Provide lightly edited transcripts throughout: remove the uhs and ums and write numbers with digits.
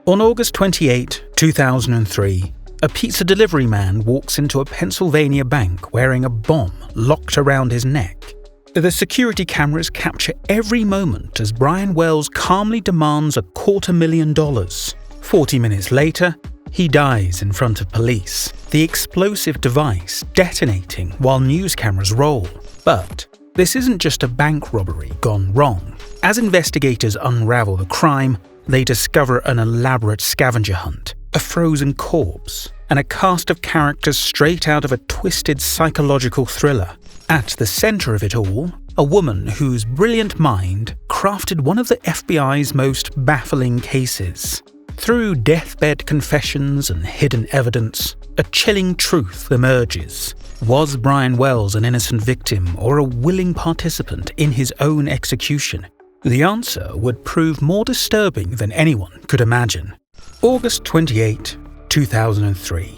On August 28, 2003, a pizza delivery man walks into a Pennsylvania bank wearing a bomb locked around his neck. The security cameras capture every moment as Brian Wells calmly demands $250,000. 40 minutes later, he dies in front of police, the explosive device detonating while news cameras roll. But this isn't just a bank robbery gone wrong. As investigators unravel the crime, they discover an elaborate scavenger hunt, a frozen corpse, and a cast of characters straight out of a twisted psychological thriller. At the center of it all, a woman whose brilliant mind crafted one of the FBI's most baffling cases. Through deathbed confessions and hidden evidence, a chilling truth emerges. Was Brian Wells an innocent victim or a willing participant in his own execution? The answer would prove more disturbing than anyone could imagine. August 28, 2003.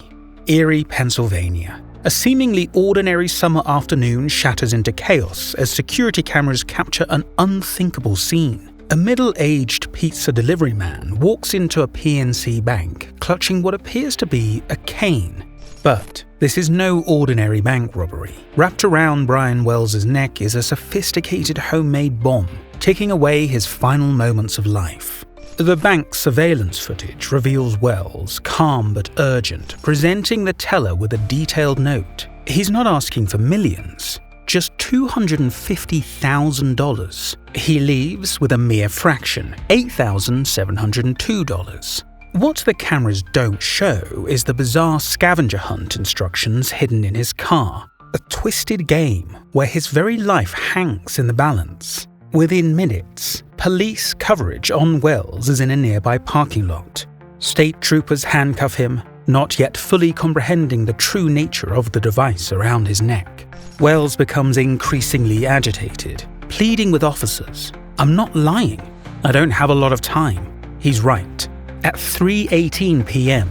Erie, Pennsylvania. A seemingly ordinary summer afternoon shatters into chaos as security cameras capture an unthinkable scene. A middle-aged pizza delivery man walks into a PNC bank clutching what appears to be a cane. But this is no ordinary bank robbery. Wrapped around Brian Wells' neck is a sophisticated homemade bomb, taking away his final moments of life. The bank's surveillance footage reveals Wells, calm but urgent, presenting the teller with a detailed note. He's not asking for millions, just $250,000. He leaves with a mere fraction, $8,702. What the cameras don't show is the bizarre scavenger hunt instructions hidden in his car, a twisted game where his very life hangs in the balance. Within minutes, police coverage on Wells is in a nearby parking lot. State troopers handcuff him, not yet fully comprehending the true nature of the device around his neck. Wells becomes increasingly agitated, pleading with officers. "I'm not lying. I don't have a lot of time." He's right. At 3:18 p.m.,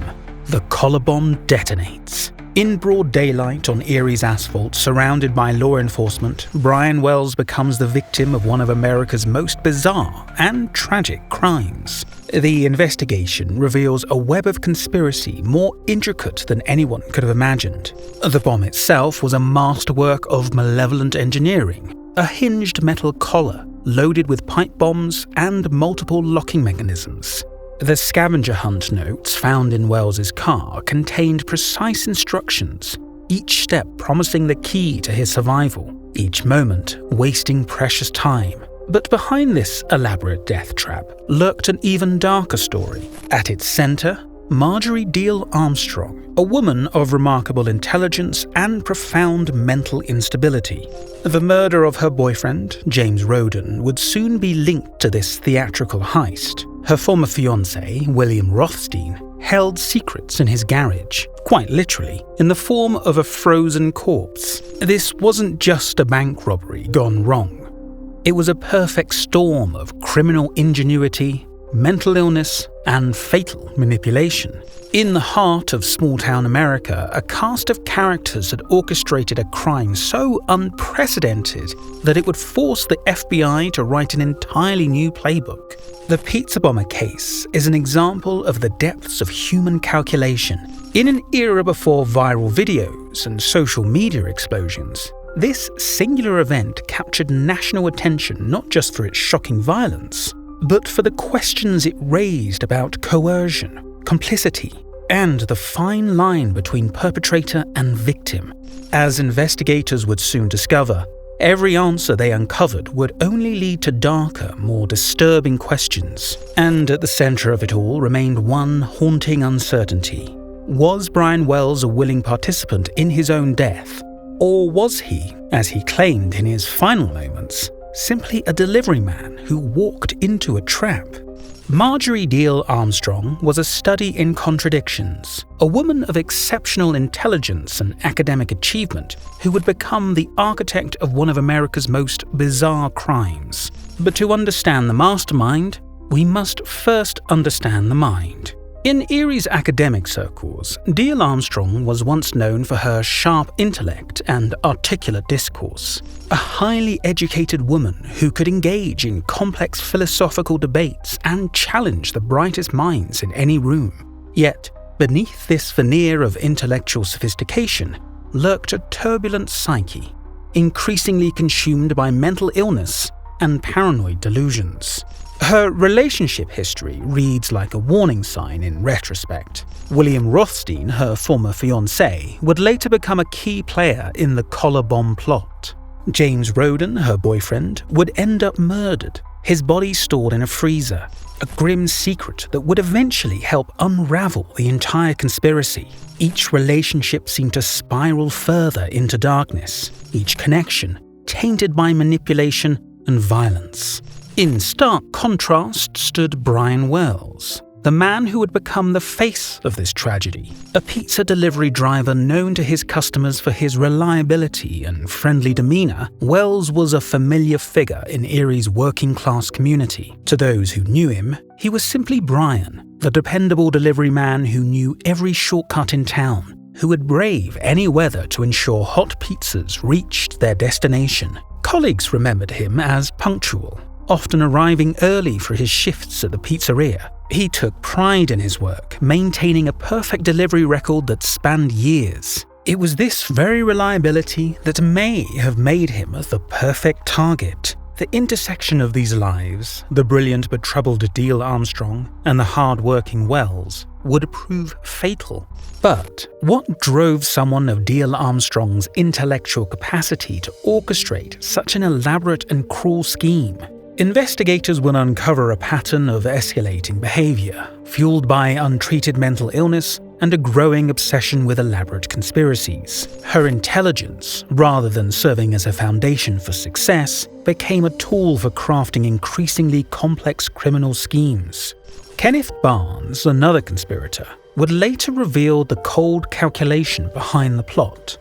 the collar bomb detonates. In broad daylight on Erie's asphalt, surrounded by law enforcement, Brian Wells becomes the victim of one of America's most bizarre and tragic crimes. The investigation reveals a web of conspiracy more intricate than anyone could have imagined. The bomb itself was a masterwork of malevolent engineering, a hinged metal collar loaded with pipe bombs and multiple locking mechanisms. The scavenger hunt notes found in Wells' car contained precise instructions, each step promising the key to his survival, each moment wasting precious time. But behind this elaborate death trap lurked an even darker story. At its center, Marjorie Diehl-Armstrong, a woman of remarkable intelligence and profound mental instability. The murder of her boyfriend, James Roden, would soon be linked to this theatrical heist. Her former fiancé, William Rothstein, held secrets in his garage, quite literally, in the form of a frozen corpse. This wasn't just a bank robbery gone wrong. It was a perfect storm of criminal ingenuity, mental illness, and fatal manipulation. In the heart of small-town America, a cast of characters had orchestrated a crime so unprecedented that it would force the FBI to write an entirely new playbook. The pizza bomber case is an example of the depths of human calculation. In an era before viral videos and social media explosions, this singular event captured national attention not just for its shocking violence, but for the questions it raised about coercion, complicity, and the fine line between perpetrator and victim. As investigators would soon discover, every answer they uncovered would only lead to darker, more disturbing questions. And at the center of it all remained one haunting uncertainty. Was Brian Wells a willing participant in his own death? Or was he, as he claimed in his final moments, simply a delivery man who walked into a trap? Marjorie Diehl-Armstrong was a study in contradictions, a woman of exceptional intelligence and academic achievement who would become the architect of one of America's most bizarre crimes. But to understand the mastermind, we must first understand the mind. In Erie's academic circles, Diehl-Armstrong was once known for her sharp intellect and articulate discourse, a highly educated woman who could engage in complex philosophical debates and challenge the brightest minds in any room. Yet, beneath this veneer of intellectual sophistication lurked a turbulent psyche, increasingly consumed by mental illness and paranoid delusions. Her relationship history reads like a warning sign in retrospect. William Rothstein, her former fiancé, would later become a key player in the collar bomb plot. James Roden, her boyfriend, would end up murdered, his body stored in a freezer, a grim secret that would eventually help unravel the entire conspiracy. Each relationship seemed to spiral further into darkness, each connection tainted by manipulation and violence. In stark contrast stood Brian Wells, the man who would become the face of this tragedy. A pizza delivery driver known to his customers for his reliability and friendly demeanor, Wells was a familiar figure in Erie's working-class community. To those who knew him, he was simply Brian, the dependable delivery man who knew every shortcut in town, who would brave any weather to ensure hot pizzas reached their destination. Colleagues remembered him as punctual, often arriving early for his shifts at the pizzeria. He took pride in his work, maintaining a perfect delivery record that spanned years. It was this very reliability that may have made him the perfect target. The intersection of these lives, the brilliant but troubled Diehl-Armstrong and the hard-working Wells, would prove fatal. But what drove someone of Diehl-Armstrong's intellectual capacity to orchestrate such an elaborate and cruel scheme? Investigators will uncover a pattern of escalating behavior, fueled by untreated mental illness and a growing obsession with elaborate conspiracies. Her intelligence, rather than serving as a foundation for success, became a tool for crafting increasingly complex criminal schemes. Kenneth Barnes, another conspirator, would later reveal the cold calculation behind the plot.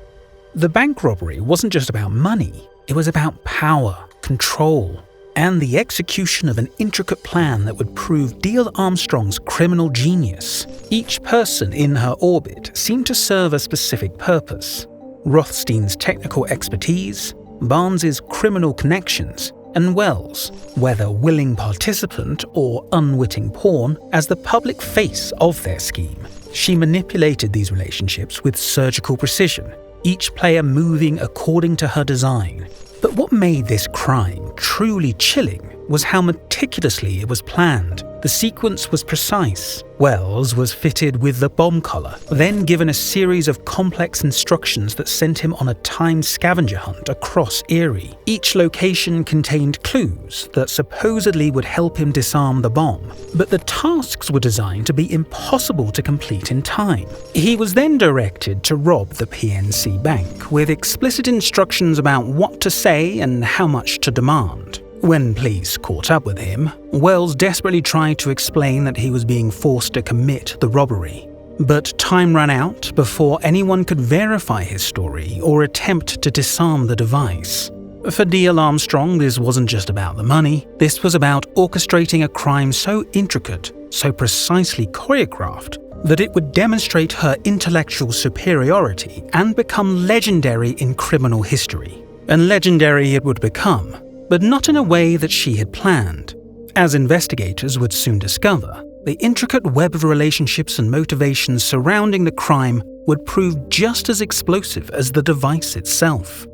The bank robbery wasn't just about money, it was about power, control, and the execution of an intricate plan that would prove Diehl-Armstrong's criminal genius. Each person in her orbit seemed to serve a specific purpose. Rothstein's technical expertise, Barnes's criminal connections, and Wells, whether willing participant or unwitting pawn, as the public face of their scheme. She manipulated these relationships with surgical precision, each player moving according to her design. But what made this crime truly chilling was how meticulously it was planned. The sequence was precise. Wells was fitted with the bomb collar, then given a series of complex instructions that sent him on a timed scavenger hunt across Erie. Each location contained clues that supposedly would help him disarm the bomb, but the tasks were designed to be impossible to complete in time. He was then directed to rob the PNC Bank, with explicit instructions about what to say and how much to demand. When police caught up with him, Wells desperately tried to explain that he was being forced to commit the robbery. But time ran out before anyone could verify his story or attempt to disarm the device. For Diehl-Armstrong, this wasn't just about the money, this was about orchestrating a crime so intricate, so precisely choreographed, that it would demonstrate her intellectual superiority and become legendary in criminal history. And legendary it would become, but not in a way that she had planned. As investigators would soon discover, the intricate web of relationships and motivations surrounding the crime would prove just as explosive as the device itself.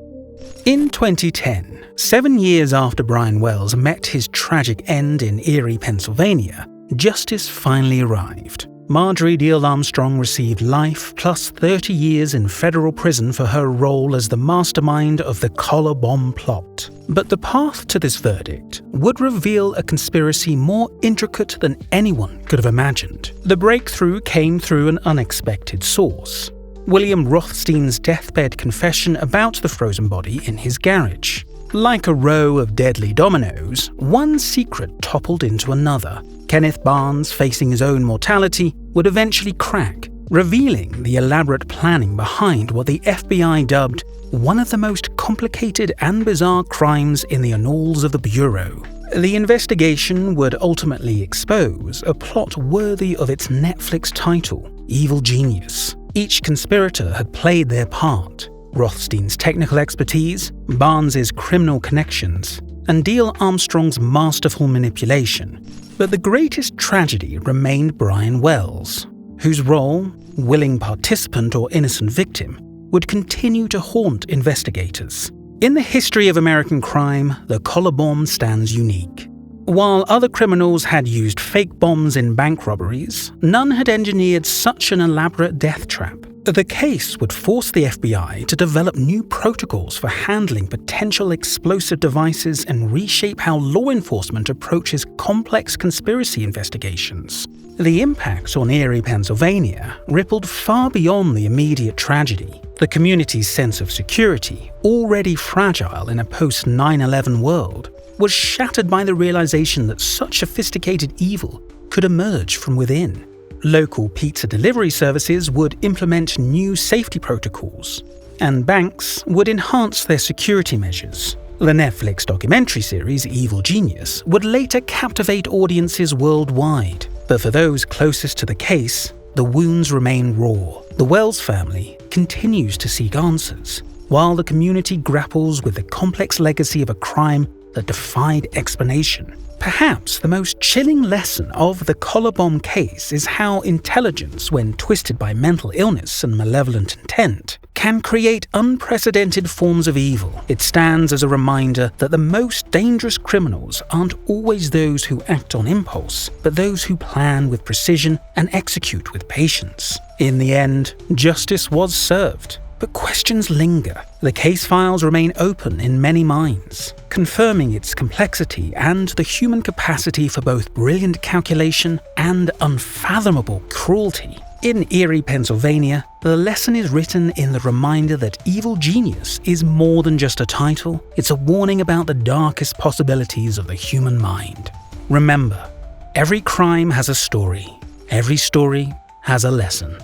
In 2010, 7 years after Brian Wells met his tragic end in Erie, Pennsylvania, justice finally arrived. Marjorie Diehl-Armstrong received life plus 30 years in federal prison for her role as the mastermind of the collar bomb plot. But the path to this verdict would reveal a conspiracy more intricate than anyone could have imagined. The breakthrough came through an unexpected source: William Rothstein's deathbed confession about the frozen body in his garage. Like a row of deadly dominoes, one secret toppled into another. Kenneth Barnes, facing his own mortality, would eventually crack, revealing the elaborate planning behind what the FBI dubbed one of the most complicated and bizarre crimes in the annals of the Bureau. The investigation would ultimately expose a plot worthy of its Netflix title, Evil Genius. Each conspirator had played their part: Rothstein's technical expertise, Barnes's criminal connections, and Diehl-Armstrong's masterful manipulation. But the greatest tragedy remained Brian Wells, whose role, willing participant or innocent victim, would continue to haunt investigators. In the history of American crime, the collar bomb stands unique. While other criminals had used fake bombs in bank robberies, none had engineered such an elaborate death trap. The case would force the FBI to develop new protocols for handling potential explosive devices and reshape how law enforcement approaches complex conspiracy investigations. The impact on Erie, Pennsylvania, rippled far beyond the immediate tragedy. The community's sense of security, already fragile in a post-9/11 world, was shattered by the realization that such sophisticated evil could emerge from within. Local pizza delivery services would implement new safety protocols, and banks would enhance their security measures. The Netflix documentary series Evil Genius would later captivate audiences worldwide, but for those closest to the case, the wounds remain raw. The Wells family continues to seek answers, while the community grapples with the complex legacy of a crime that defied explanation. Perhaps the most chilling lesson of the collar bomb case is how intelligence, when twisted by mental illness and malevolent intent, can create unprecedented forms of evil. It stands as a reminder that the most dangerous criminals aren't always those who act on impulse, but those who plan with precision and execute with patience. In the end, justice was served. But questions linger. The case files remain open in many minds, confirming its complexity and the human capacity for both brilliant calculation and unfathomable cruelty. In Erie, Pennsylvania, the lesson is written in the reminder that Evil Genius is more than just a title. It's a warning about the darkest possibilities of the human mind. Remember, every crime has a story. Every story has a lesson.